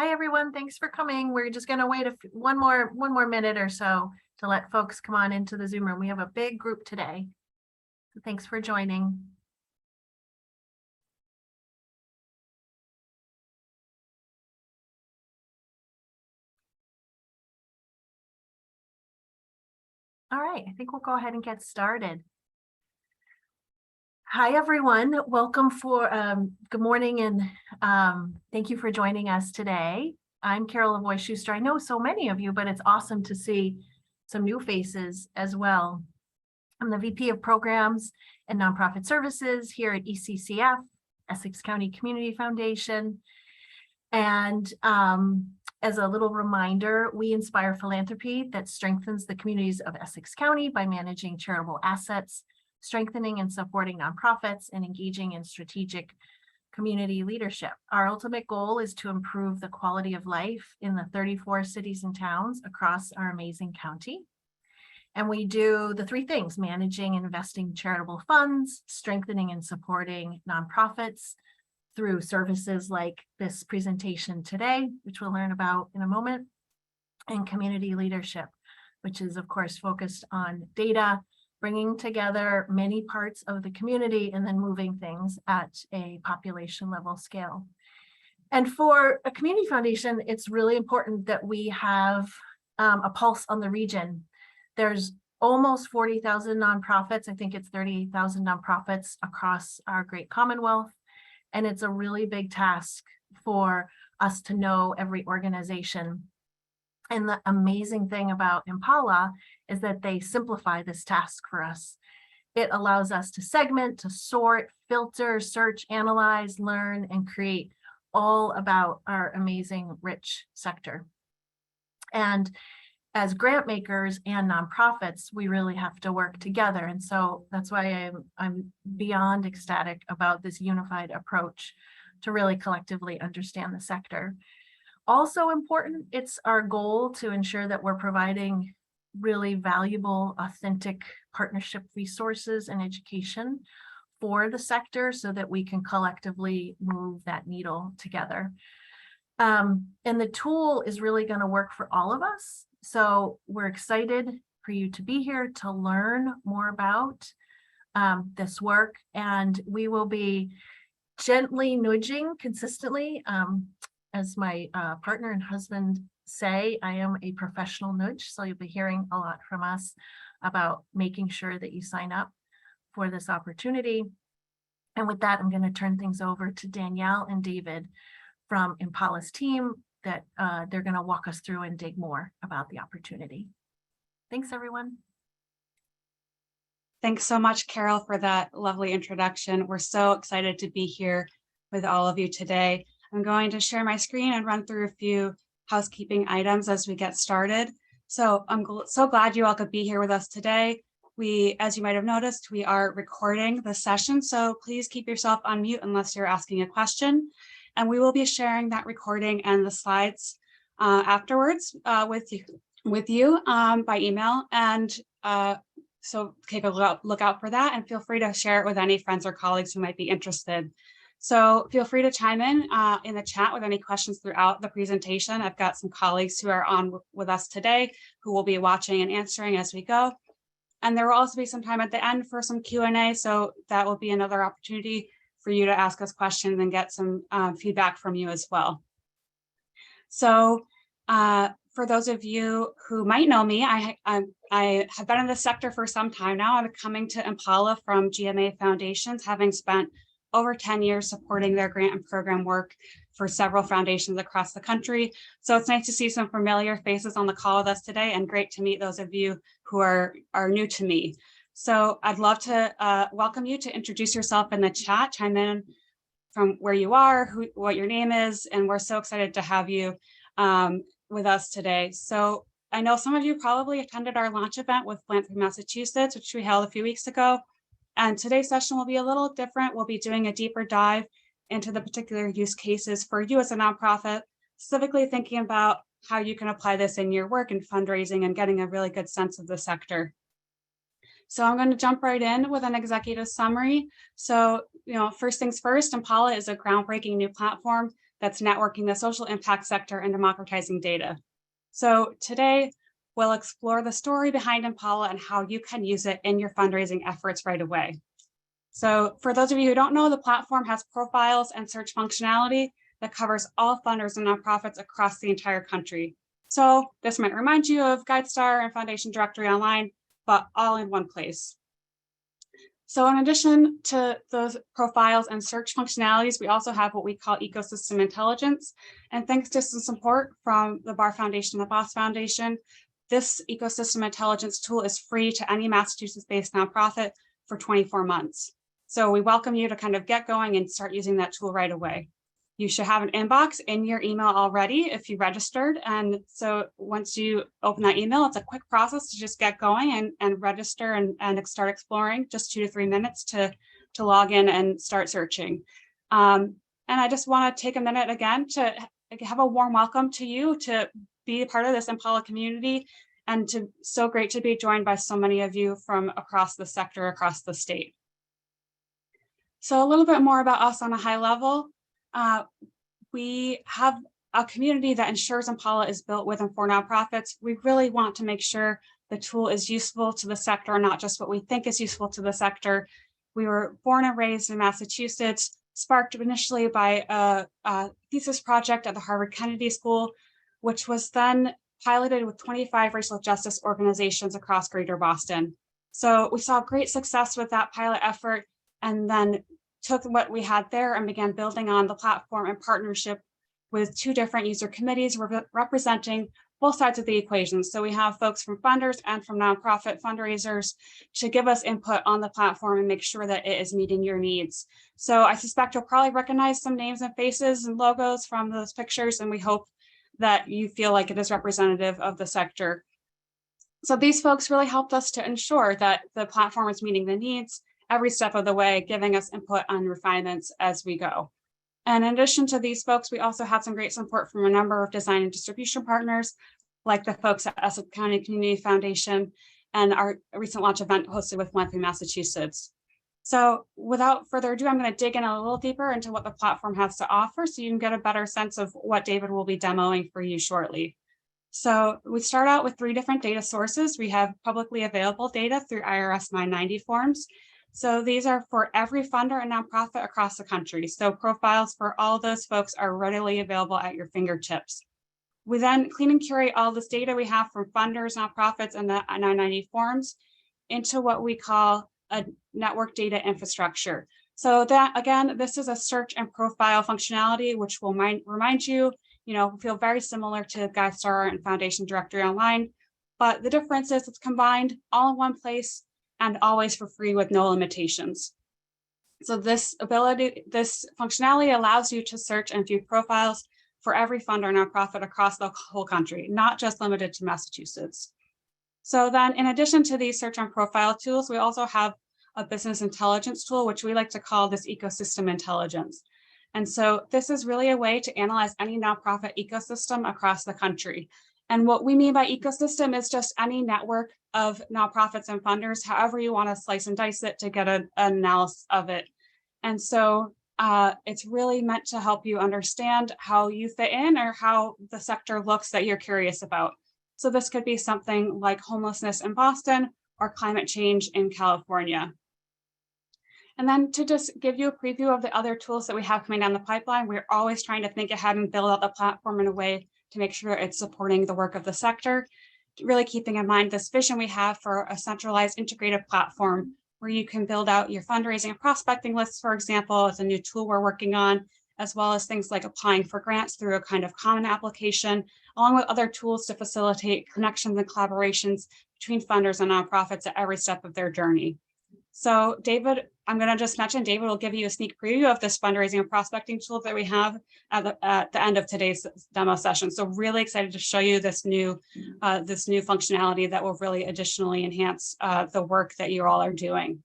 Hi, everyone. Thanks for coming. We're just going to wait one more minute or so to let folks come on into the Zoom room. We have a big group today. So thanks for joining. All right, I think we'll go ahead and get started. Hi, everyone. Welcome good morning, and thank you for joining us today. I'm Carol Lavoie Schuster. I know so many of you, but it's awesome to see some new faces as well. I'm the VP of Programs and Nonprofit Services here at ECCF, Essex County Community Foundation. And as a little reminder, we inspire philanthropy that strengthens the communities of Essex County by managing charitable assets, strengthening and supporting nonprofits, and engaging in strategic community leadership. Our ultimate goal is to improve the quality of life in the 34 cities and towns across our amazing county. And we do the three things: managing and investing charitable funds, strengthening and supporting nonprofits through services like this presentation today, which we'll learn about in a moment, and community leadership, which is of course focused on data, bringing together many parts of the community and then moving things at a population level scale. And for a community foundation, it's really important that we have a pulse on the region. There's almost 40,000 nonprofits. I think it's 38,000 nonprofits across our great Commonwealth. And it's a really big task for us to know every organization. And the amazing thing about Impala is that they simplify this task for us. It allows us to segment, to sort, filter, search, analyze, learn, and create all about our amazing, rich sector. And as grant makers and nonprofits, we really have to work together. And so that's why I'm beyond ecstatic about this unified approach to really collectively understand the sector. Also important, it's our goal to ensure that we're providing really valuable, authentic partnership resources and education for the sector so that we can collectively move that needle together. And the tool is really going to work for all of us. So we're excited for you to be here to learn more about this work, and we will be gently nudging consistently. As my partner and husband say, I am a professional nudge, so you'll be hearing a lot from us about making sure that you sign up for this opportunity. And with that, I'm going to turn things over to Danielle and David from Impala's team that they're going to walk us through and dig more about the opportunity. Thanks, everyone. Thanks so much, Carol, for that lovely introduction. We're so excited to be here with all of you today. I'm going to share my screen and run through a few housekeeping items as we get started. So I'm so glad you all could be here with us today. As you might have noticed, we are recording the session, so please keep yourself on mute unless you're asking a question. And we will be sharing that recording and the slides afterwards with you by email. And so take a look out for that, and feel free to share it with any friends or colleagues who might be interested. So feel free to chime in the chat with any questions throughout the presentation. I've got some colleagues who are on with us today who will be watching and answering as we go. And there will also be some time at the end for some Q&A. So that will be another opportunity for you to ask us questions and get some feedback from you as well. So for those of you who might know me, I have been in this sector for some time now. I'm coming to Impala from GMA Foundations, having spent over 10 years supporting their grant and program work for several foundations across the country. So it's nice to see some familiar faces on the call with us today, and great to meet those of you who are new to me. So I'd love to welcome you to introduce yourself in the chat, chime in from where you are, what your name is, and we're so excited to have you with us today. So I know some of you probably attended our launch event with Philanthropy Massachusetts, which we held a few weeks ago. And today's session will be a little different. We'll be doing a deeper dive into the particular use cases for you as a nonprofit, specifically thinking about how you can apply this in your work and fundraising and getting a really good sense of the sector. So I'm going to jump right in with an executive summary. So, first things first, Impala is a groundbreaking new platform that's networking the social impact sector and democratizing data. So today, we'll explore the story behind Impala and how you can use it in your fundraising efforts right away. So for those of you who don't know, the platform has profiles and search functionality that covers all funders and nonprofits across the entire country. So this might remind you of GuideStar and Foundation Directory Online, but all in one place. So in addition to those profiles and search functionalities, we also have what we call ecosystem intelligence. And thanks to some support from the Bar Foundation and the Boss Foundation, this ecosystem intelligence tool is free to any Massachusetts-based nonprofit for 24 months. So we welcome you to kind of get going and start using that tool right away. You should have an inbox in your email already if you registered. And so once you open that email, it's a quick process to just get going and register and start exploring, just 2 to 3 minutes to log in and start searching. And I just want to take a minute again to have a warm welcome to you to be a part of this Impala community, and so great to be joined by so many of you from across the sector, across the state. So a little bit more about us on a high level. We have a community that ensures Impala is built with and for nonprofits. We really want to make sure the tool is useful to the sector, not just what we think is useful to the sector. We were born and raised in Massachusetts, sparked initially by a thesis project at the Harvard Kennedy School, which was then piloted with 25 racial justice organizations across Greater Boston. So we saw great success with that pilot effort, and then took what we had there and began building on the platform in partnership with 2 different user committees representing both sides of the equation. So we have folks from funders and from nonprofit fundraisers to give us input on the platform and make sure that it is meeting your needs. So I suspect you'll probably recognize some names and faces and logos from those pictures, and we hope that you feel like it is representative of the sector. So these folks really helped us to ensure that the platform is meeting the needs every step of the way, giving us input on refinements as we go. And in addition to these folks, we also had some great support from a number of design and distribution partners, like the folks at Essex County Community Foundation and our recent launch event hosted with Philanthropy Massachusetts. So without further ado, I'm going to dig in a little deeper into what the platform has to offer so you can get a better sense of what David will be demoing for you shortly. So we start out with 3 different data sources. We have publicly available data through IRS 990 forms. So these are for every funder and nonprofit across the country. So profiles for all those folks are readily available at your fingertips. We then clean and curate all this data we have from funders, nonprofits, and the 990 forms into what we call a network data infrastructure. So that, again, this is a search and profile functionality, which will remind you, feel very similar to GuideStar and Foundation Directory Online. But the difference is it's combined all in one place and always for free with no limitations. So this functionality allows you to search and view profiles for every funder and nonprofit across the whole country, not just limited to Massachusetts. So then in addition to these search and profile tools, we also have a business intelligence tool, which we like to call this ecosystem intelligence. And so this is really a way to analyze any nonprofit ecosystem across the country. And what we mean by ecosystem is just any network of nonprofits and funders, however you want to slice and dice it to get an analysis of it. And so it's really meant to help you understand how you fit in or how the sector looks that you're curious about. So this could be something like homelessness in Boston or climate change in California. And then to just give you a preview of the other tools that we have coming down the pipeline, we're always trying to think ahead and build out the platform in a way to make sure it's supporting the work of the sector, really keeping in mind this vision we have for a centralized integrated platform where you can build out your fundraising and prospecting lists, for example. It's a new tool we're working on, as well as things like applying for grants through a kind of common application, along with other tools to facilitate connections and collaborations between funders and nonprofits at every step of their journey. So David, I'm going to just mention, David will give you a sneak preview of this fundraising and prospecting tool that we have at the end of today's demo session. So really excited to show you this new functionality that will really additionally enhance the work that you all are doing.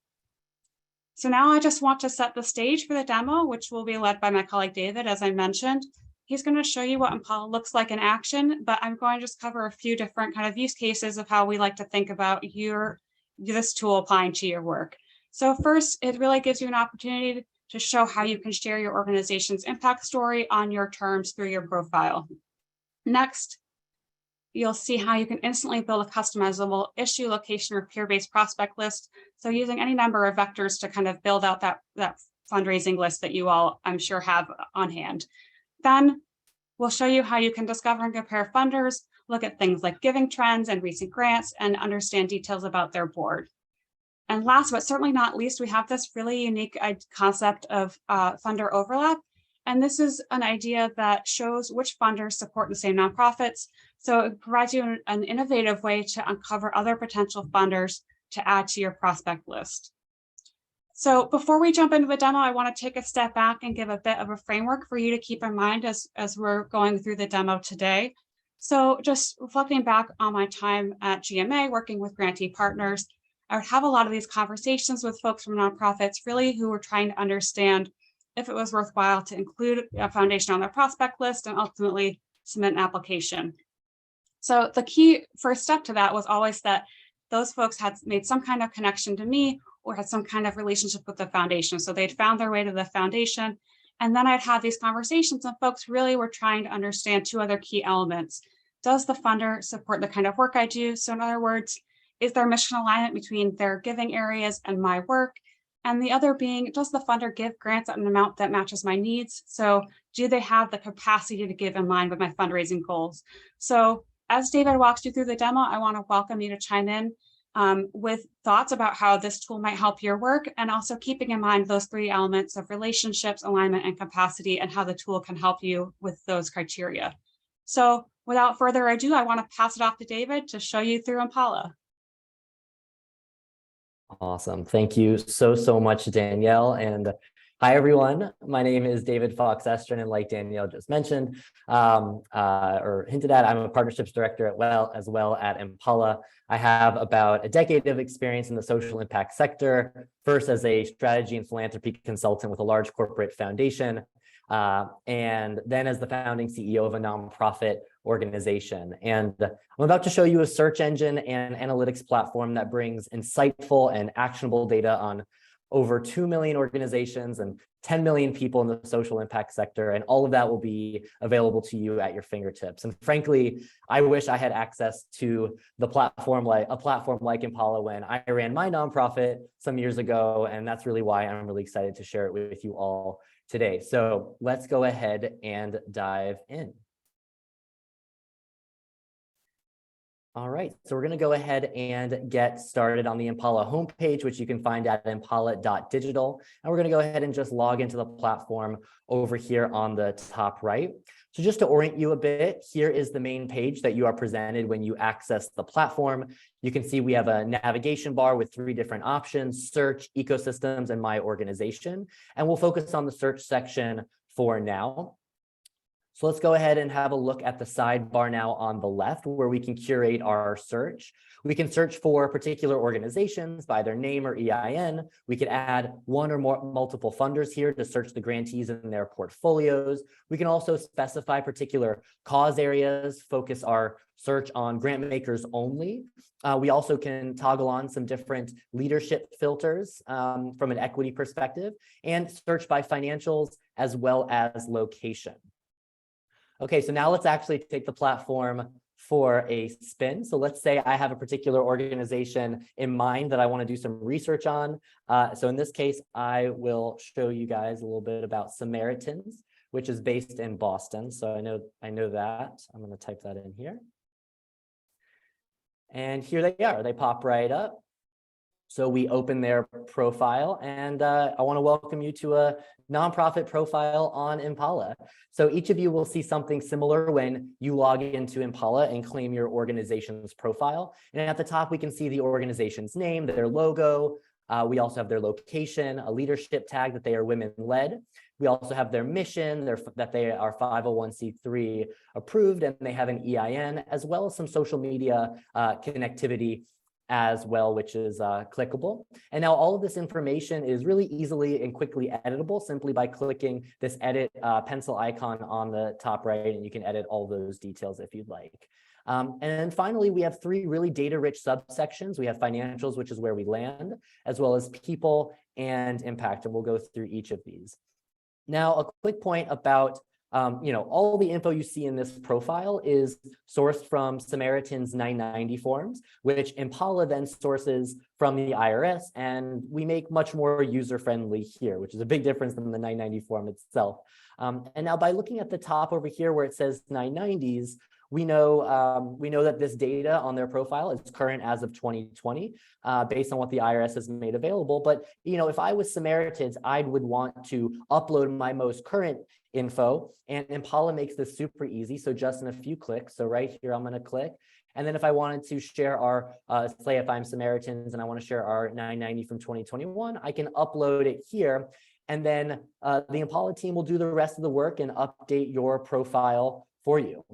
So now I just want to set the stage for the demo, which will be led by my colleague David, as I mentioned. He's going to show you what Impala looks like in action, but I'm going to just cover a few different kind of use cases of how we like to think about your this tool applying to your work. So first, it really gives you an opportunity to show how you can share your organization's impact story on your terms through your profile. Next, you'll see how you can instantly build a customizable issue, location, or peer-based prospect list. So using any number of vectors to kind of build out that fundraising list that you all, I'm sure, have on hand. Then we'll show you how you can discover and compare funders, look at things like giving trends and recent grants, and understand details about their board. And last but certainly not least, we have this really unique concept of funder overlap. And this is an idea that shows which funders support the same nonprofits. So it provides you an innovative way to uncover other potential funders to add to your prospect list. So before we jump into the demo, I want to take a step back and give a bit of a framework for you to keep in mind as we're going through the demo today. So just reflecting back on my time at GMA, working with grantee partners, I would have a lot of these conversations with folks from nonprofits really who were trying to understand if it was worthwhile to include a foundation on their prospect list and ultimately submit an application. So the key first step to that was always that those folks had made some kind of connection to me or had some kind of relationship with the foundation. So they'd found their way to the foundation. And then I'd have these conversations and folks really were trying to understand two other key elements. Does the funder support the kind of work I do? So in other words, is there mission alignment between their giving areas and my work? And the other being, does the funder give grants at an amount that matches my needs? So do they have the capacity to give in line with my fundraising goals? So as David walks you through the demo, I want to welcome you to chime in with thoughts about how this tool might help your work, and also keeping in mind those three elements of relationships, alignment, and capacity, and how the tool can help you with those criteria. So without further ado, I want to pass it off to David to show you through Impala. Awesome. Thank you so much, Danielle. And hi, everyone. My name is David Fox-Estrin, and like Danielle just mentioned, or hinted at, I'm a partnerships director as well at Impala. I have about a decade of experience in the social impact sector, first as a strategy and philanthropy consultant with a large corporate foundation, and then as the founding CEO of a nonprofit organization. And I'm about to show you a search engine and analytics platform that brings insightful and actionable data on over 2 million organizations and 10 million people in the social impact sector. And all of that will be available to you at your fingertips. And frankly, I wish I had access to a platform like Impala when I ran my nonprofit some years ago. And that's really why I'm really excited to share it with you all today. So let's go ahead and dive in. All right, so we're going to go ahead and get started on the Impala homepage, which you can find at impala.digital. And we're going to go ahead and just log into the platform over here on the top right. So just to orient you a bit, here is the main page that you are presented when you access the platform. You can see we have a navigation bar with 3 different options: search, ecosystems, and my organization. And we'll focus on the search section for now. So let's go ahead and have a look at the sidebar now on the left, where we can curate our search. We can search for particular organizations by their name or EIN. We could add one or more multiple funders here to search the grantees in their portfolios. We can also specify particular cause areas, focus our search on grant makers only. We also can toggle on some different leadership filters from an equity perspective, and search by financials as well as location. Okay, so now let's actually take the platform for a spin. So let's say I have a particular organization in mind that I want to do some research on. So in this case, I will show you guys a little bit about Samaritans, which is based in Boston. So I know that. I'm going to type that in here. And here they are. They pop right up. So we open their profile, and I want to welcome you to a nonprofit profile on Impala. So each of you will see something similar when you log into Impala and claim your organization's profile. And at the top, we can see the organization's name, their logo. We also have their location, a leadership tag that they are women-led. We also have their mission, that they are 501c3 approved, and they have an EIN, as well as some social media connectivity as well, which is clickable. And now all of this information is really easily and quickly editable simply by clicking this edit pencil icon on the top right, and you can edit all those details if you'd like. And then finally, we have three really data-rich subsections. We have financials, which is where we land, as well as people and impact, and we'll go through each of these. Now, a quick point about all the info you see in this profile is sourced from Samaritan's 990 forms, which Impala then sources from the IRS, and we make much more user-friendly here, which is a big difference than the 990 form itself. And now by looking at the top over here where it says 990s, we know that this data on their profile is current as of 2020, based on what the IRS has made available. But if I was Samaritans, I would want to upload my most current info, and Impala makes this super easy. So just in a few clicks. So right here, I'm going to click. And then if I wanted to share our, say if I'm Samaritans and I want to share our 990 from 2021, I can upload it here. And then the Impala team will do the rest of the work and update your profile for you.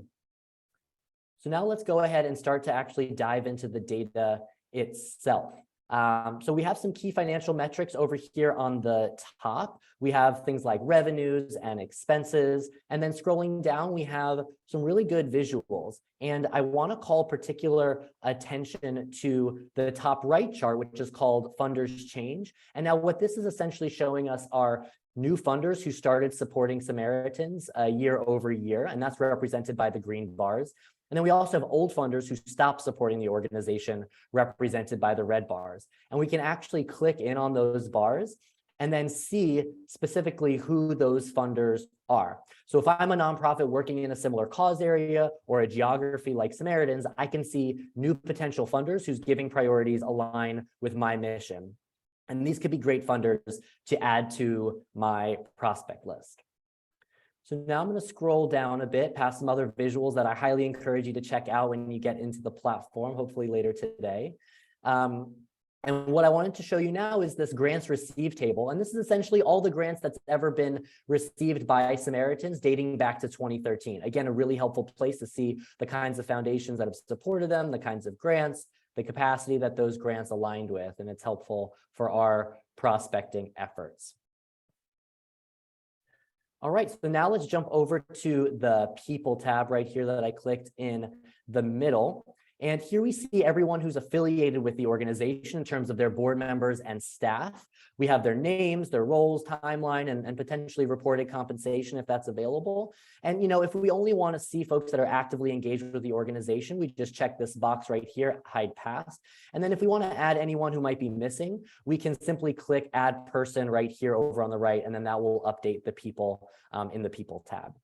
So now let's go ahead and start to actually dive into the data itself. So we have some key financial metrics over here on the top. We have things like revenues and expenses. And then scrolling down, we have some really good visuals. And I want to call particular attention to the top right chart, which is called Funders Change. And now what this is essentially showing us are new funders who started supporting Samaritans year over year, and that's represented by the green bars. And then we also have old funders who stopped supporting the organization, represented by the red bars. And we can actually click in on those bars and then see specifically who those funders are. So if I'm a nonprofit working in a similar cause area or a geography like Samaritans, I can see new potential funders whose giving priorities align with my mission. And these could be great funders to add to my prospect list. So now I'm going to scroll down a bit past some other visuals that I highly encourage you to check out when you get into the platform, hopefully later today. And what I wanted to show you now is this grants received table. And this is essentially all the grants that's ever been received by Samaritans dating back to 2013. Again, a really helpful place to see the kinds of foundations that have supported them, the kinds of grants, the capacity that those grants aligned with, and it's helpful for our prospecting efforts. All right, so now let's jump over to the People tab right here that I clicked in the middle. And here we see everyone who's affiliated with the organization in terms of their board members and staff. We have their names, their roles, timeline, and potentially reported compensation if that's available. And if we only want to see folks that are actively engaged with the organization, we just check this box right here, hide past. And then if we want to add anyone who might be missing, we can simply click add person right here over on the right, and then that will update the people in the People tab.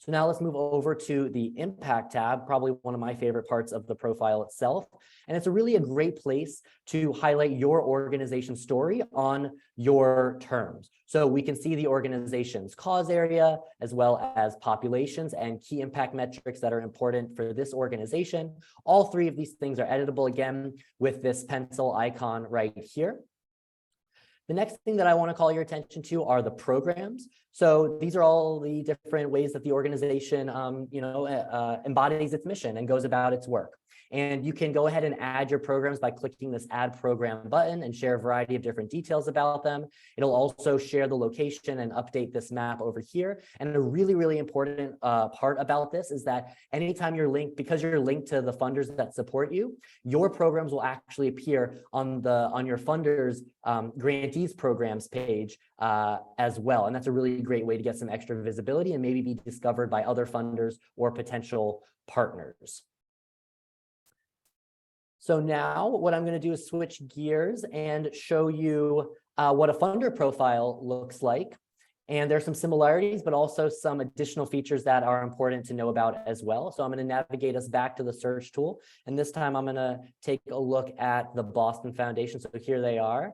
So now let's move over to the Impact tab, probably one of my favorite parts of the profile itself. And it's really a great place to highlight your organization story on your terms. So we can see the organization's cause area, as well as populations and key impact metrics that are important for this organization. All three of these things are editable again with this pencil icon right here. The next thing that I want to call your attention to are the programs. So these are all the different ways that the organization, embodies its mission and goes about its work. And you can go ahead and add your programs by clicking this Add Program button and share a variety of different details about them. It'll also share the location and update this map over here. And a really, really important part about this is that anytime you're linked, because you're linked to the funders that support you, your programs will actually appear on your funders grantees programs page as well. And that's a really great way to get some extra visibility and maybe be discovered by other funders or potential partners. So now what I'm going to do is switch gears and show you what a funder profile looks like. And there's some similarities, but also some additional features that are important to know about as well. So I'm going to navigate us back to the search tool. And this time I'm going to take a look at the Boston Foundation. So here they are.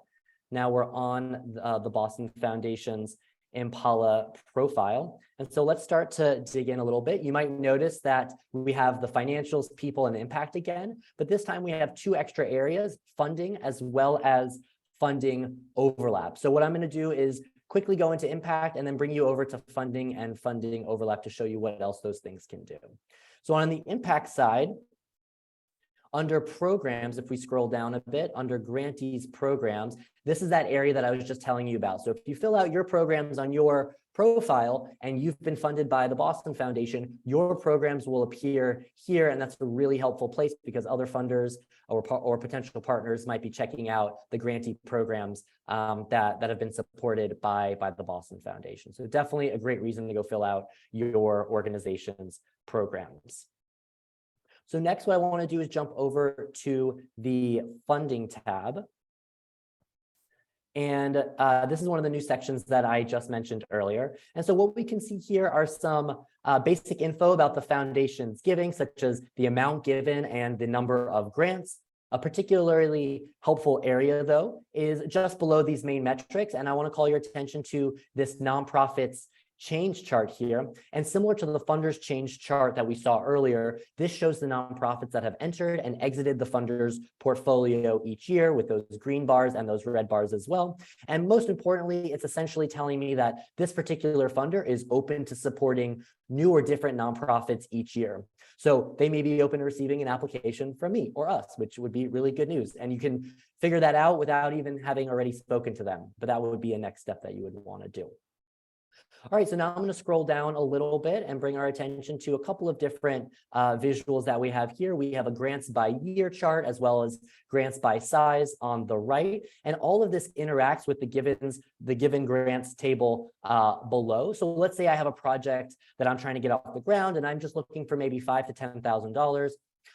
Now we're on the Boston Foundation's Impala profile. And so let's start to dig in a little bit. You might notice that we have the financials, people, and impact again, but this time we have two extra areas, funding as well as funding overlap. So what I'm going to do is quickly go into impact and then bring you over to funding and funding overlap to show you what else those things can do. So on the impact side, under programs, if we scroll down a bit, under grantees programs, this is that area that I was just telling you about. So if you fill out your programs on your profile and you've been funded by the Boston Foundation, your programs will appear here. And that's a really helpful place because other funders or potential partners might be checking out the grantee programs that have been supported by the Boston Foundation. So definitely a great reason to go fill out your organization's programs. So next, what I want to do is jump over to the funding tab. And this is one of the new sections that I just mentioned earlier. And so what we can see here are some basic info about the foundation's giving, such as the amount given and the number of grants. A particularly helpful area, though, is just below these main metrics. And I want to call your attention to this nonprofits change chart here. And similar to the funders change chart that we saw earlier, this shows the nonprofits that have entered and exited the funders portfolio each year with those green bars and those red bars as well. And most importantly, it's essentially telling me that this particular funder is open to supporting new or different nonprofits each year. So they may be open to receiving an application from me or us, which would be really good news. And you can figure that out without even having already spoken to them, but that would be a next step that you would want to do. All right, so now I'm going to scroll down a little bit and bring our attention to a couple of different visuals that we have here. We have a grants by year chart as well as grants by size on the right. And all of this interacts with the given grants table below. So let's say I have a project that I'm trying to get off the ground and I'm just looking for maybe $5,000 to $10,000.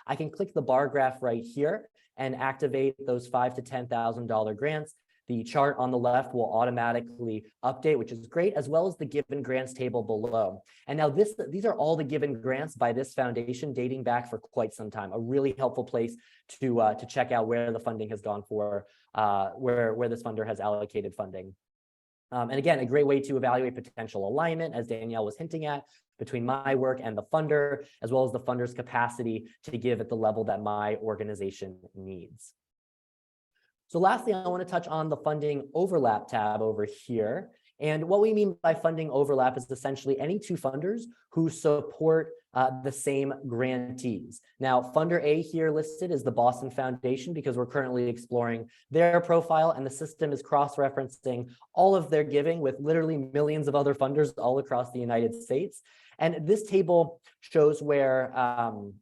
I can click the bar graph right here and activate those $5,000 to $10,000 grants. The chart on the left will automatically update, which is great, as well as the given grants table below. And now these are all the given grants by this foundation dating back for quite some time. A really helpful place to check out where the funding has gone for, where this funder has allocated funding. And again, a great way to evaluate potential alignment, as Danielle was hinting at, between my work and the funder, as well as the funder's capacity to give at the level that my organization needs. So lastly, I want to touch on the funding overlap tab over here. And what we mean by funding overlap is essentially any two funders who support the same grantees. Now, funder A here listed is the Boston Foundation because we're currently exploring their profile, and the system is cross-referencing all of their giving with literally millions of other funders all across the United States. And this table shows where all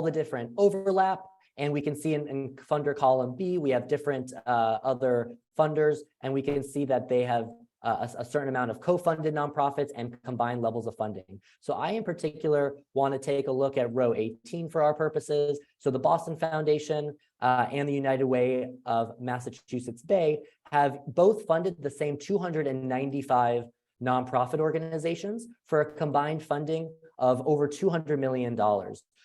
the different overlap. And we can see in funder column B, we have different other funders, and we can see that they have a certain amount of co-funded nonprofits and combined levels of funding. So I, in particular, want to take a look at row 18 for our purposes. So the Boston Foundation and the United Way of Massachusetts Bay have both funded the same 295 nonprofit organizations for a combined funding of over $200 million.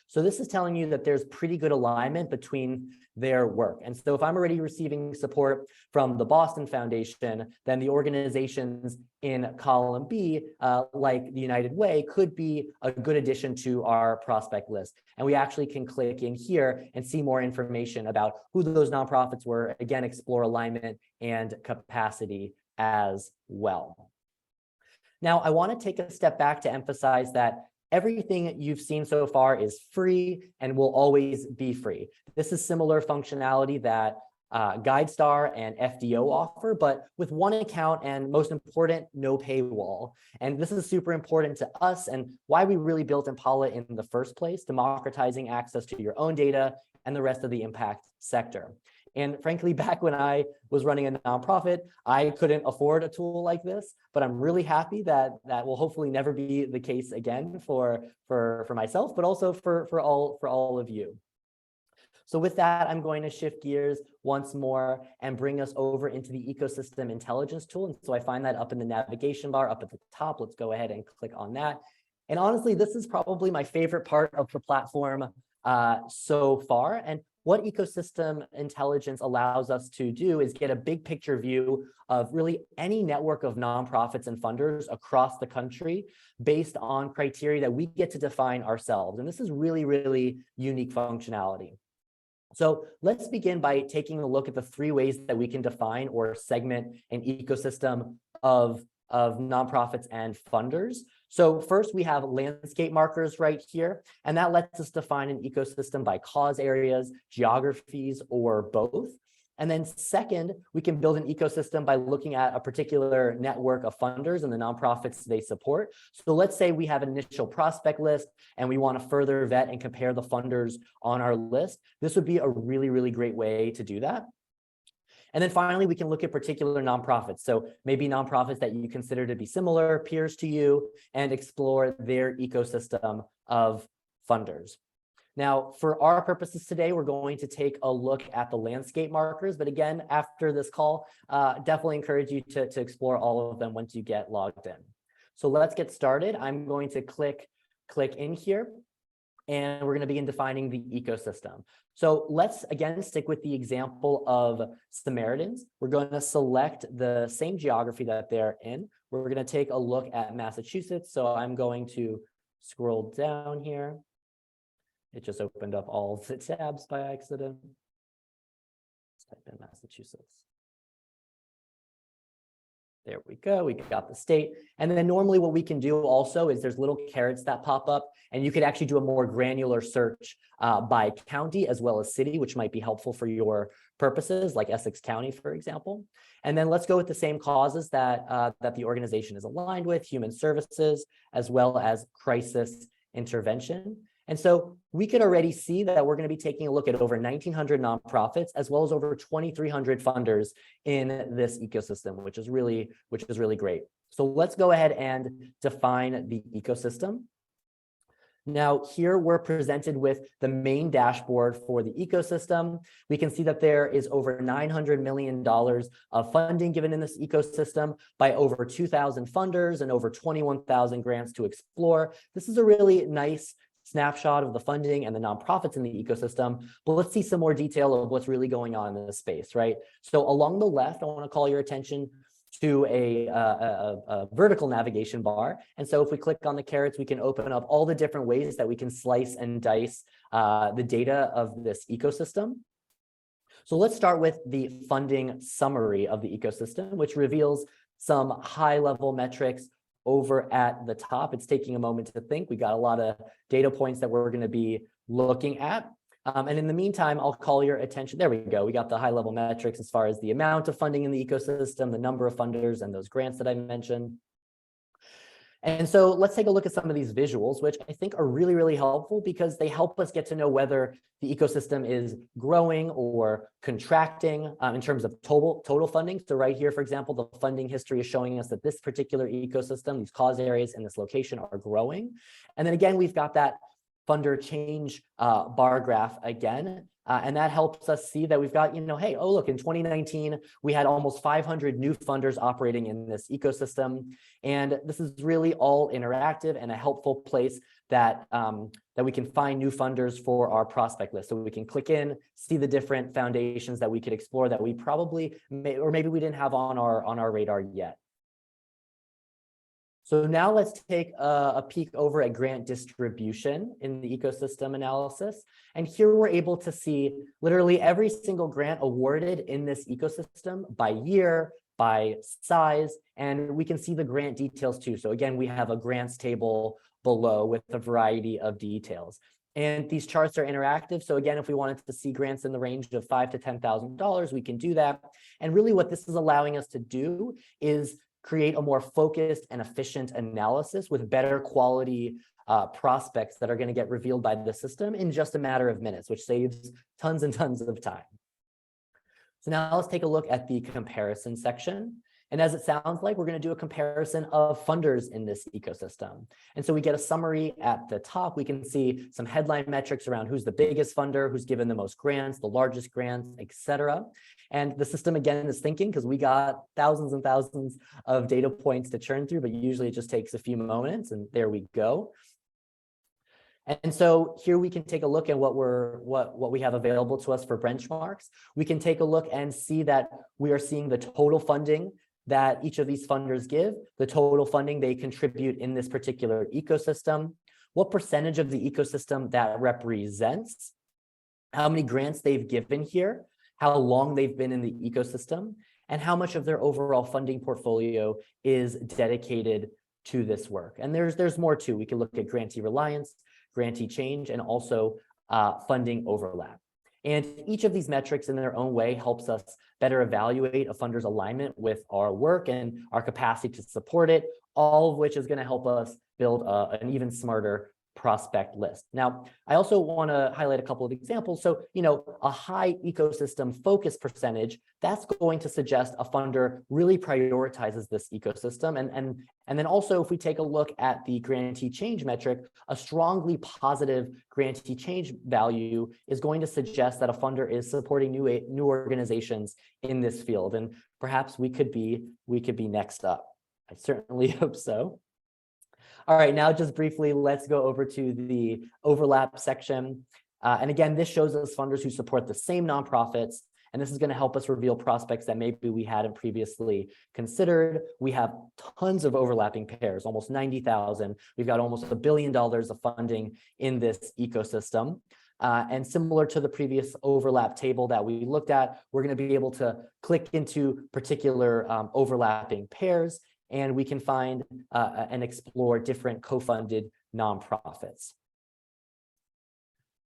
So this is telling you that there's pretty good alignment between their work. And so if I'm already receiving support from the Boston Foundation, then the organizations in column B, like the United Way, could be a good addition to our prospect list. And we actually can click in here and see more information about who those nonprofits were, again, explore alignment and capacity as well. Now, I want to take a step back to emphasize that everything you've seen so far is free and will always be free. This is similar functionality that GuideStar and FDO offer, but with one account and, most important, no paywall. And this is super important to us and why we really built Impala in the first place, democratizing access to your own data and the rest of the impact sector. And frankly, back when I was running a nonprofit, I couldn't afford a tool like this, but I'm really happy that that will hopefully never be the case again for myself, but also for all of you. So with that, I'm going to shift gears once more and bring us over into the ecosystem intelligence tool. And so I find that up in the navigation bar up at the top. Let's go ahead and click on that. And honestly, this is probably my favorite part of the platform so far. And what ecosystem intelligence allows us to do is get a big picture view of really any network of nonprofits and funders across the country based on criteria that we get to define ourselves. And this is really, really unique functionality. So let's begin by taking a look at the three ways that we can define or segment an ecosystem of nonprofits and funders. So first, we have landscape markers right here, and that lets us define an ecosystem by cause areas, geographies, or both. And then second, we can build an ecosystem by looking at a particular network of funders and the nonprofits they support. So let's say we have an initial prospect list and we want to further vet and compare the funders on our list. This would be a really, really great way to do that. And then finally, we can look at particular nonprofits. So maybe nonprofits that you consider to be similar peers to you and explore their ecosystem of funders. Now, for our purposes today, we're going to take a look at the landscape markers. But again, after this call, definitely encourage you to explore all of them once you get logged in. So let's get started. I'm going to click in here, and we're going to begin defining the ecosystem. So let's again stick with the example of Samaritans. We're going to select the same geography that they're in. We're going to take a look at Massachusetts. So I'm going to scroll down here. It just opened up all of the tabs by accident. Let's type in Massachusetts. There we go, we got the state. And then normally what we can do also is there's little carrots that pop up, and you could actually do a more granular search by county as well as city, which might be helpful for your purposes, like Essex County, for example. And then let's go with the same causes that, that the organization is aligned with, human services, as well as crisis intervention. And so we could already see that we're going to be taking a look at over 1,900 nonprofits, as well as over 2,300 funders in this ecosystem, which is really great. So let's go ahead and define the ecosystem. Now, here we're presented with the main dashboard for the ecosystem. We can see that there is over $900 million of funding given in this ecosystem by over 2,000 funders and over 21,000 grants to explore. This is a really nice snapshot of the funding and the nonprofits in the ecosystem, but let's see some more detail of what's really going on in this space, right? So along the left, I want to call your attention to a vertical navigation bar. And so if we click on the carrots, we can open up all the different ways that we can slice and dice the data of this ecosystem. So let's start with the funding summary of the ecosystem, which reveals some high-level metrics over at the top. It's taking a moment to think. We got a lot of data points that we're going to be looking at. And in the meantime, I'll call your attention. There we go. We got the high level metrics as far as the amount of funding in the ecosystem, the number of funders, and those grants that I mentioned. And so let's take a look at some of these visuals, which I think are really, really helpful because they help us get to know whether the ecosystem is growing or contracting in terms of total funding. So right here, for example, the funding history is showing us that this particular ecosystem, these cause areas in this location are growing. And then again, we've got that funder change bar graph again. And that helps us see that we've got, hey, oh, look, in 2019, we had almost 500 new funders operating in this ecosystem. And this is really all interactive and a helpful place that, that we can find new funders for our prospect list. So we can click in, see the different foundations that we could explore that we probably or maybe we didn't have on our radar yet. So now let's take a peek over at grant distribution in the ecosystem analysis. And here we're able to see literally every single grant awarded in this ecosystem by year, by size, and we can see the grant details too. So again, we have a grants table below with a variety of details. And these charts are interactive. So again, if we wanted to see grants in the range of $5,000 to $10,000, we can do that. And really what this is allowing us to do is create a more focused and efficient analysis with better quality prospects that are going to get revealed by the system in just a matter of minutes, which saves tons and tons of time. So now let's take a look at the comparison section. And as it sounds like, we're going to do a comparison of funders in this ecosystem. And so we get a summary at the top. We can see some headline metrics around who's the biggest funder, who's given the most grants, the largest grants, et cetera. And the system, again, is thinking because we got thousands and thousands of data points to churn through, but usually it just takes a few moments, and there we go. And so here we can take a look at what we have available to us for benchmarks. We can take a look and see that we are seeing the total funding that each of these funders give, the total funding they contribute in this particular ecosystem, what percentage of the ecosystem that represents, how many grants they've given here, how long they've been in the ecosystem, and how much of their overall funding portfolio is dedicated to this work. And there's more too. We can look at grantee reliance, grantee change, and also funding overlap. And each of these metrics in their own way helps us better evaluate a funder's alignment with our work and our capacity to support it, all of which is going to help us build an even smarter prospect list. Now, I also want to highlight a couple of examples. So, a high ecosystem focus percentage, that's going to suggest a funder really prioritizes this ecosystem. And then also, if we take a look at the grantee change metric, a strongly positive grantee change value is going to suggest that a funder is supporting new organizations in this field. And perhaps we could be next up. I certainly hope so. All right, now just briefly, let's go over to the overlap section. And again, this shows us funders who support the same nonprofits, and this is going to help us reveal prospects that maybe we hadn't previously considered. We have tons of overlapping pairs, almost 90,000. We've got almost $1 billion of funding in this ecosystem. And similar to the previous overlap table that we looked at, we're going to be able to click into particular overlapping pairs, and we can find and explore different co-funded nonprofits.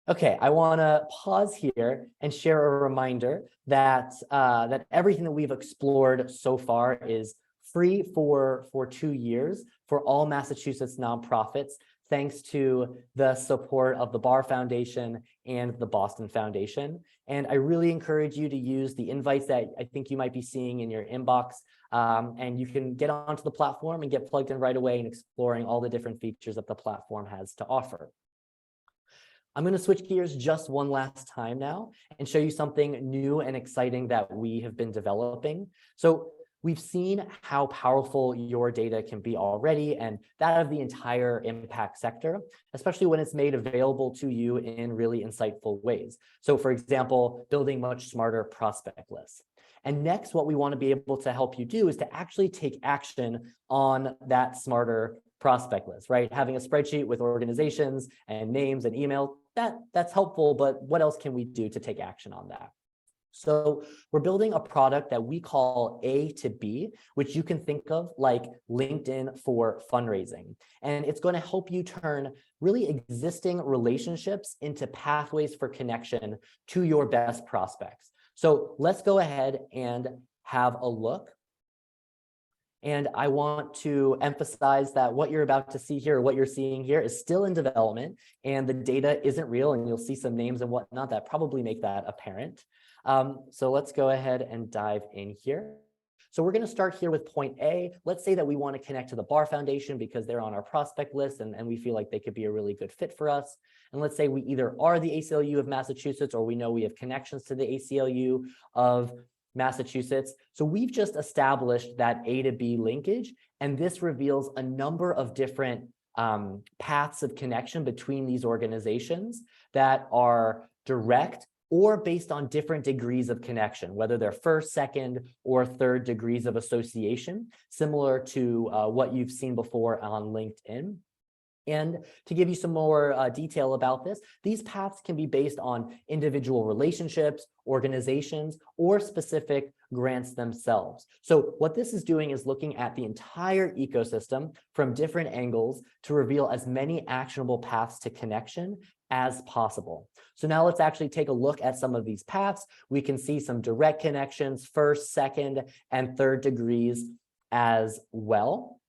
Okay, I want to pause here and share a reminder that that everything that we've explored so far is free for 2 years for all Massachusetts nonprofits, thanks to the support of the Barr Foundation and the Boston Foundation. And I really encourage you to use the invites that I think you might be seeing in your inbox. And you can get onto the platform and get plugged in right away and exploring all the different features that the platform has to offer. I'm going to switch gears just one last time now and show you something new and exciting that we have been developing. So we've seen how powerful your data can be already, and that of the entire impact sector, especially when it's made available to you in really insightful ways. So for example, building much smarter prospect lists. And next, what we want to be able to help you do is to actually take action on that smarter prospect list, right? Having a spreadsheet with organizations and names and email, that's helpful, but what else can we do to take action on that? So we're building a product that we call A to B, which you can think of like LinkedIn for fundraising. And it's going to help you turn really existing relationships into pathways for connection to your best prospects. So let's go ahead and have a look. And I want to emphasize that what you're about to see here, or what you're seeing here, is still in development, and the data isn't real, and you'll see some names and whatnot that probably make that apparent. So let's go ahead and dive in here. So we're going to start here with point A. Let's say that we want to connect to the Barr Foundation because they're on our prospect list and we feel like they could be a really good fit for us. And let's say we either are the ACLU of Massachusetts or we know we have connections to the ACLU of Massachusetts. So we've just established that A to B linkage, and this reveals a number of different paths of connection between these organizations that are direct or based on different degrees of connection, whether they're first, second, or third degrees of association, similar to what you've seen before on LinkedIn. And to give you some more detail about this, these paths can be based on individual relationships, organizations, or specific grants themselves. So what this is doing is looking at the entire ecosystem from different angles to reveal as many actionable paths to connection as possible. So now let's actually take a look at some of these paths. We can see some direct connections, first, second, and third degrees as well.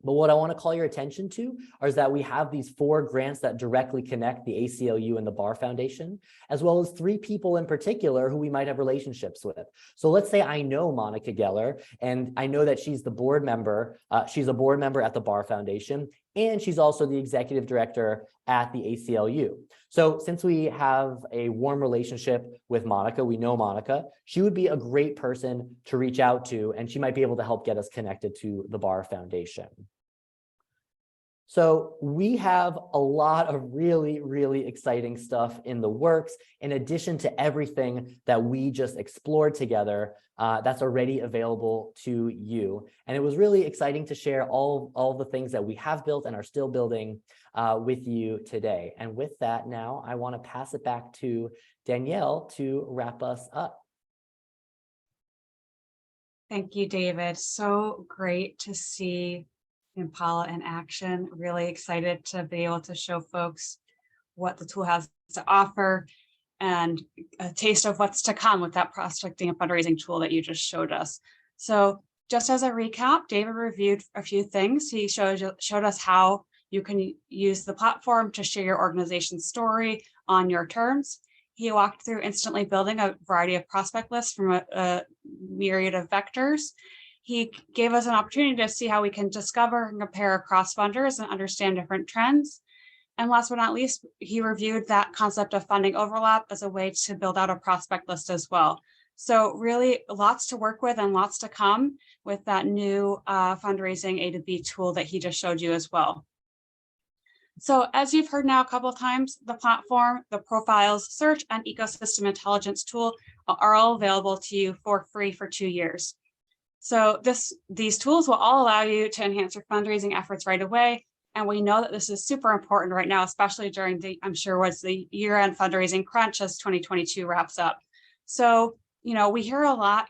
But what I want to call your attention to is that we have these 4 grants that directly connect the ACLU and the Barr Foundation, as well as 3 people in particular who we might have relationships with. So let's say I know Monica Geller, and I know that she's the board member. She's a board member at the Barr Foundation, and she's also the executive director at the ACLU. So since we have a warm relationship with Monica, we know Monica, she would be a great person to reach out to, and she might be able to help get us connected to the Barr Foundation. So we have a lot of really, really exciting stuff in the works, in addition to everything that we just explored together that's already available to you. And it was really exciting to share all the things that we have built and are still building with you today. And with that, now I want to pass it back to Danielle to wrap us up. Thank you, David. So great to see Impala in action. Really excited to be able to show folks what the tool has to offer. and a taste of what's to come with that prospecting and fundraising tool that you just showed us. So just as a recap, David reviewed a few things. He showed us how you can use the platform to share your organization's story on your terms. He walked through instantly building a variety of prospect lists from a myriad of vectors. He gave us an opportunity to see how we can discover and compare across funders and understand different trends. And last but not least, he reviewed that concept of funding overlap as a way to build out a prospect list as well. So really lots to work with and lots to come with that new fundraising A to B tool that he just showed you as well. So as you've heard now a couple of times, the platform, the profiles, search, and ecosystem intelligence tool are all available to you for free for 2 years. So these tools will all allow you to enhance your fundraising efforts right away. And we know that this is super important right now, especially during the, I'm sure was the year-end fundraising crunch as 2022 wraps up. So, we hear a lot,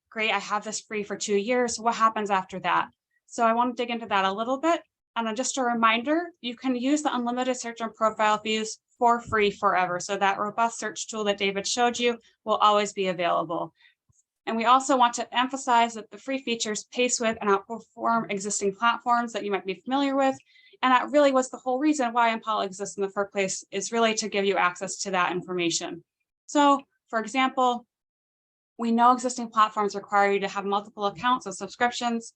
great, I have this free for 2 years. What happens after that? So I want to dig into that a little bit. And then just a reminder, you can use the unlimited search and profile views for free forever. So that robust search tool that David showed you will always be available. And we also want to emphasize that the free features pace with and outperform existing platforms that you might be familiar with. And that really was the whole reason why Impala exists in the first place, is really to give you access to that information. So, for example, we know existing platforms require you to have multiple accounts and subscriptions,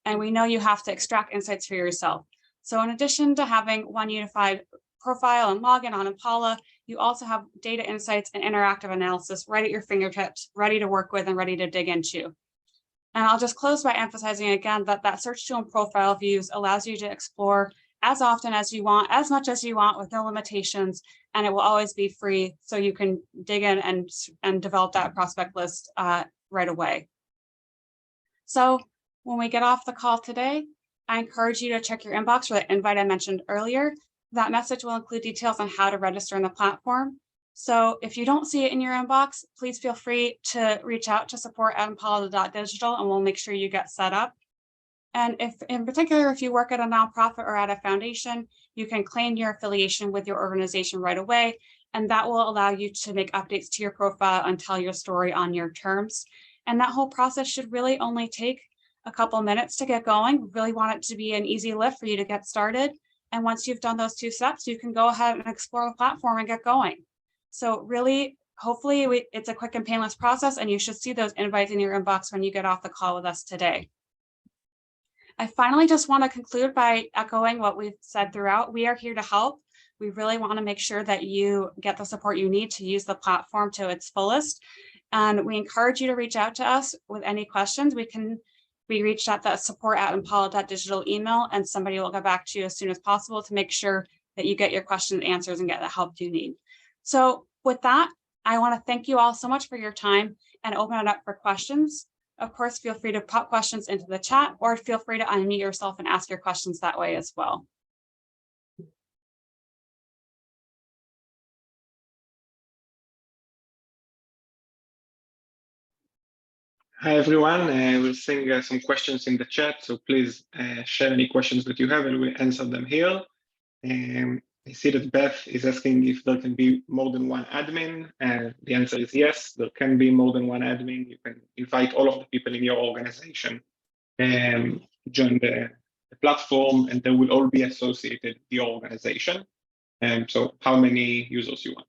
and we know you have to extract insights for yourself. So in addition to having one unified profile and login on Impala, you also have data insights and interactive analysis right at your fingertips, ready to work with and ready to dig into. And I'll just close by emphasizing again that that search tool and profile views allows you to explore as often as you want, as much as you want, with no limitations, and it will always be free, so you can dig in and develop that prospect list right away. So when we get off the call today, I encourage you to check your inbox for the invite I mentioned earlier. That message will include details on how to register in the platform. So if you don't see it in your inbox, please feel free to reach out to support@impala.digital and we'll make sure you get set up. And if in particular, if you work at a nonprofit or at a foundation, you can claim your affiliation with your organization right away. And that will allow you to make updates to your profile and tell your story on your terms. And that whole process should really only take a couple minutes to get going. We really want it to be an easy lift for you to get started. And once you've done those 2 steps, you can go ahead and explore the platform and get going. So really, hopefully it's a quick and painless process, and you should see those invites in your inbox when you get off the call with us today. I finally just want to conclude by echoing what we've said throughout. We are here to help. We really want to make sure that you get the support you need to use the platform to its fullest. And we encourage you to reach out to us with any questions. We reached at that support@impala.digital email, and somebody will get back to you as soon as possible to make sure that you get your questions and answers and get the help you need. So with that, I want to thank you all so much for your time and open it up for questions. Of course, feel free to pop questions into the chat, or feel free to unmute yourself and ask your questions that way as well. Hi, everyone. We're seeing some questions in the chat, so please share any questions that you have and we'll answer them here. I see that Beth is asking if there can be more than one admin. The answer is yes, there can be more than one admin. You can invite all of the people in your organization and join the platform, and they will all be associated with your organization. So how many users you want.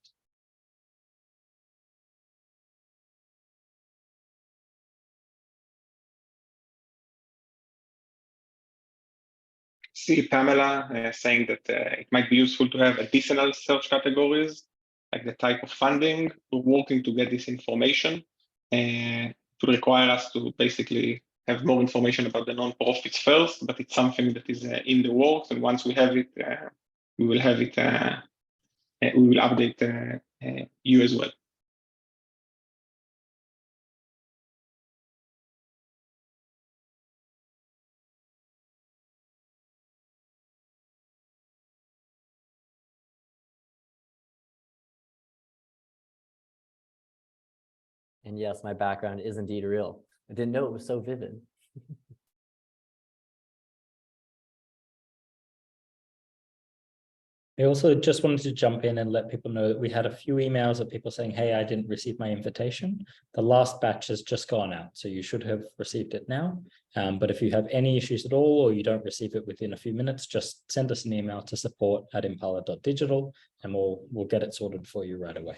See Pamela saying that it might be useful to have additional search categories, like the type of funding. We're working to get this information, and it will require us to basically have more information about the nonprofits first, but it's something that is in the works, and once we have it, we will have it, we will update you as well. And yes, my background is indeed real. I didn't know it was so vivid. I also just wanted to jump in and let people know that we had a few emails of people saying, hey, I didn't receive my invitation. The last batch has just gone out, so you should have received it now. But if you have any issues at all, or you don't receive it within a few minutes, just send us an email to support@impala.digital and we'll get it sorted for you right away.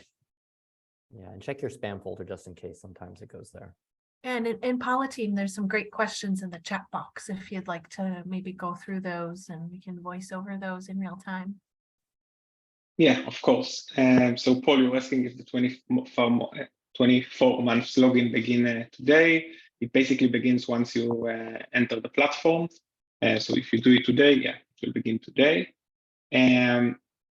Yeah, and check your spam folder just in case. Sometimes it goes there. And in Impala team, there's some great questions in the chat box if you'd like to maybe go through those and we can voice over those in real time. Yeah, of course. So Paul, you're asking if the 24 months login begin today. It basically begins once you enter the platform. So if you do it today, yeah, it will begin today.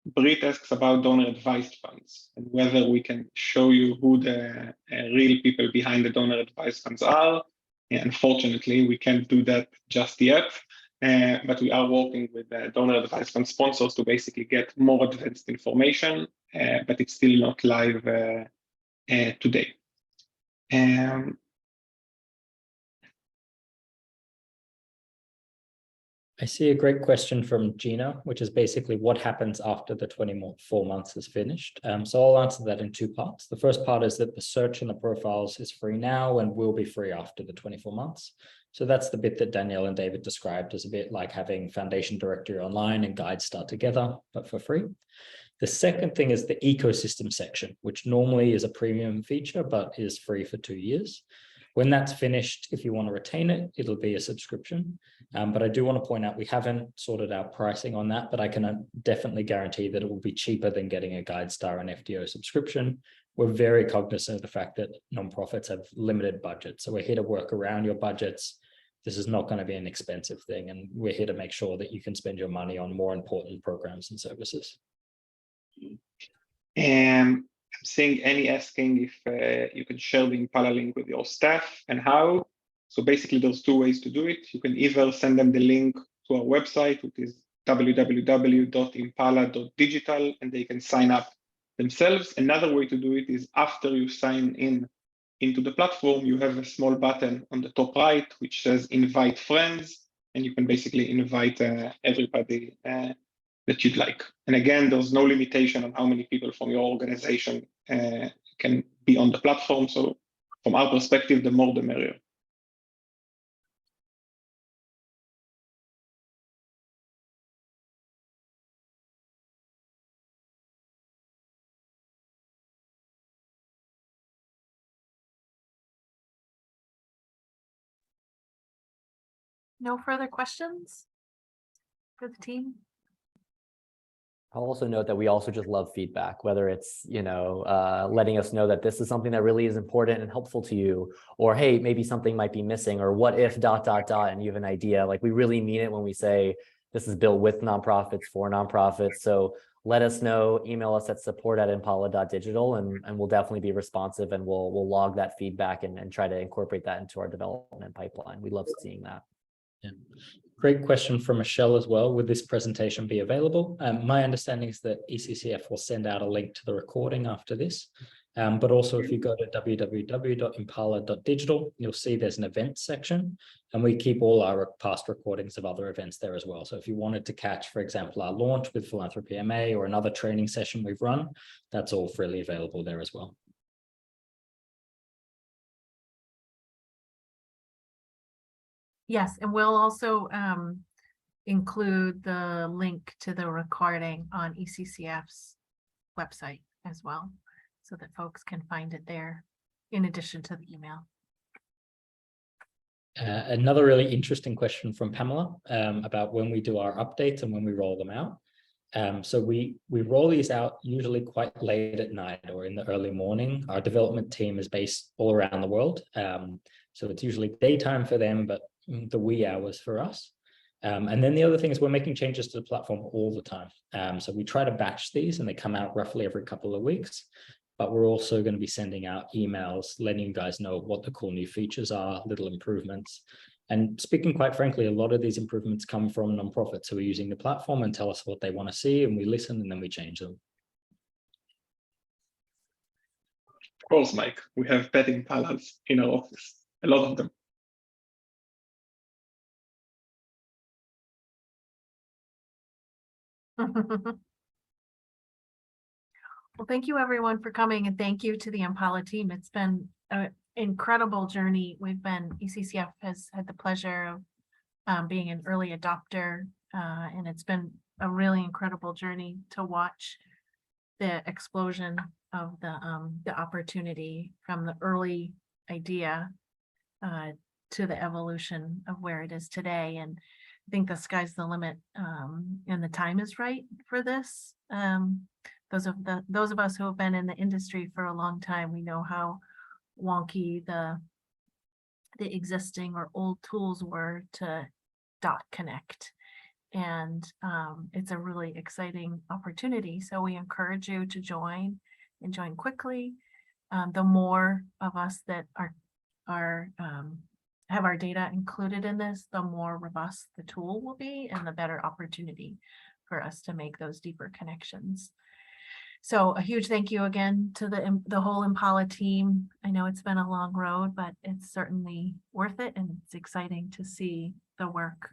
Brit asks about donor advised funds and whether we can show you who the real people behind the donor advised funds are. Unfortunately, we can't do that just yet, but we are working with donor advised fund sponsors to basically get more advanced information, but it's still not live today. I see a great question from Gina, which is basically what happens after the 24 months is finished. So I'll answer that in two parts. The first part is that the search in the profiles is free now and will be free after the 24 months. So that's the bit that Danielle and David described as a bit like having Foundation Directory online and guides start together, but for free. The second thing is the ecosystem section, which normally is a premium feature, but is free for 2 years. When that's finished, if you want to retain it, it'll be a subscription. But I do want to point out we haven't sorted out pricing on that, but I can definitely guarantee that it will be cheaper than getting a GuideStar and FDO subscription. We're very cognizant of the fact that nonprofits have limited budgets. So we're here to work around your budgets. This is not going to be an expensive thing. And we're here to make sure that you can spend your money on more important programs and services. I'm seeing Annie asking if you can share the Impala link with your staff and how. So basically, there's two ways to do it. You can either send them the link to our website, which is www.impala.digital, and they can sign up themselves. Another way to do it is after you sign into the platform, you have a small button on the top right, which says invite friends, and you can basically invite everybody that you'd like. And again, there's no limitation on how many people from your organization can be on the platform. So from our perspective, the more the merrier. No further questions for the team? I'll also note that we also just love feedback, whether it's, letting us know that this is something that really is important and helpful to you, or, hey, maybe something might be missing, or what if ... and you have an idea. Like, we really mean it when we say this is built with nonprofits for nonprofits. So let us know, email us at support@impala.digital, and we'll definitely be responsive, and we'll log that feedback and try to incorporate that into our development pipeline. We love seeing that. Yeah. Great question from Michelle as well. Would this presentation be available? My understanding is that ECCF will send out a link to the recording after this. But also, if you go to www.impala.digital, you'll see there's an events section, and we keep all our past recordings of other events there as well. So if you wanted to catch, for example, our launch with Philanthropy MA or another training session we've run, that's all freely available there as well. Yes, and we'll also include the link to the recording on ECCF's website as well, so that folks can find it there in addition to the email. Another really interesting question from Pamela about when we do our updates and when we roll them out. So we roll these out usually quite late at night or in the early morning. Our development team is based all around the world. So it's usually daytime for them, but the wee hours for us. And then the other thing is we're making changes to the platform all the time. So we try to batch these and they come out roughly every couple of weeks, but we're also going to be sending out emails, letting you guys know what the cool new features are, little improvements. And speaking quite frankly, a lot of these improvements come from nonprofits who are using the platform and tell us what they want to see, and we listen and then we change them. Of course, Mike, we have pet Impalas in our office, a lot of them. Well, thank you everyone for coming, and thank you to the Impala team. It's been an incredible journey. ECCF has had the pleasure of being an early adopter, and it's been a really incredible journey to watch the explosion of the opportunity from the early idea to the evolution of where it is today. And I think the sky's the limit, and the time is right for this. Those of us who have been in the industry for a long time, we know how wonky the existing or old tools were to dot connect. And it's a really exciting opportunity. So we encourage you to join and join quickly. The more of us that have our data included in this, the more robust the tool will be and the better opportunity for us to make those deeper connections. So a huge thank you again to the whole Impala team. I know it's been a long road, but it's certainly worth it, and it's exciting to see the work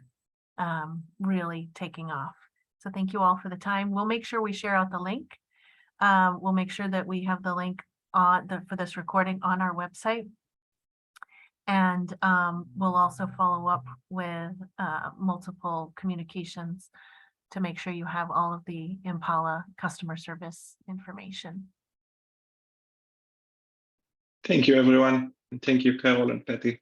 really taking off. So thank you all for the time. We'll make sure we share out the link. We'll make sure that we have the link for this recording on our website. And we'll also follow up with multiple communications to make sure you have all of the Impala customer service information. Thank you, everyone. And thank you, Carol and Patty.